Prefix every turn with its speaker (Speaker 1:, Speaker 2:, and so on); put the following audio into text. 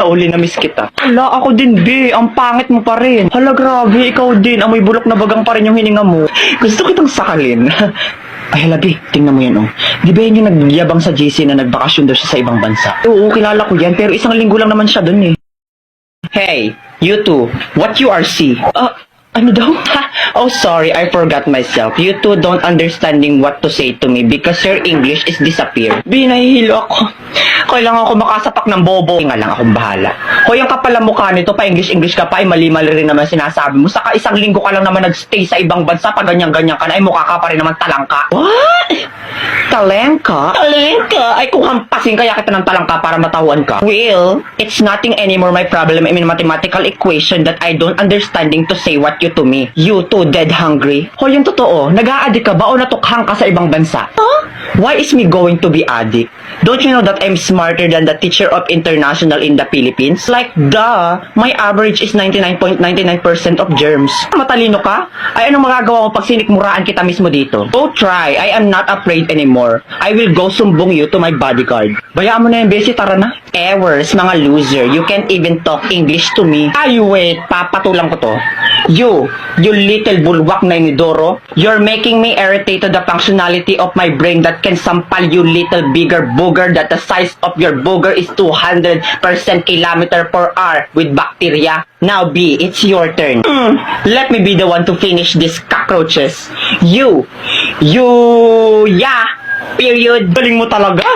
Speaker 1: Uli na miss kita. Hala, ako din, be. Ang pangit mo pa rin. Hala, grabe. Ikaw din. Amoy bulok na bagang pa rin yung hininga mo. Gusto kitang sakalin. Ay, hala, be. Tingnan mo yan, oh. Di ba yan yung nagyabang sa JC na nagbakasyon daw siya sa ibang bansa? Oo, kilala ko yan. Pero isang linggo lang naman siya dun, eh. Hey, you two. What you are see? Ano daw? Oh, sorry, I forgot myself. You two don't understanding what to say to me because your English is disappear. Binahihilo ako. Kailangan ako makasapak ng bobo. Nga lang, akong bahala. Hoy, ang kapal ang mukha nito, pa English ka pa, ay mali-mali rin naman sinasabi mo. Saka isang linggo ka lang naman nagstay sa ibang bansa, pa ganyan-ganyan ka na, ay mukha ka pa rin naman talangka. What? Talengka? Talengka? Ay kung hampasin kaya kita ng talangka para matawan ka. Well, it's nothing anymore my problem in mathematical equation that I don't understanding to say what you to me. You too dead hungry. Hoy, yung totoo, nag-a-addict ka ba o natukhang ka sa ibang bansa? Huh? Why is me going to be addict? Don't you know that I'm smarter than the teacher of international in the Philippines? Like, duh, my average is 99.99% of germs. Matalino ka? Ay, anong magagawa mo pag sinikmuraan kita mismo dito? Go try, I am not afraid anymore. I will go sumbong you to my bodyguard. Bayaan mo na yung besi, tara na. Ewers, mga loser, you can't even talk English to me. Ay, wait, papatulang ko to. You little bulwak na inidoro, you're making me irritate to the functionality of my brain that can sampal you little bigger booger that the size of your booger is 200% kilometer per hour with bacteria. Now B, it's your turn. Let me be the one to finish these cockroaches. Yeah, period. Galing mo talaga.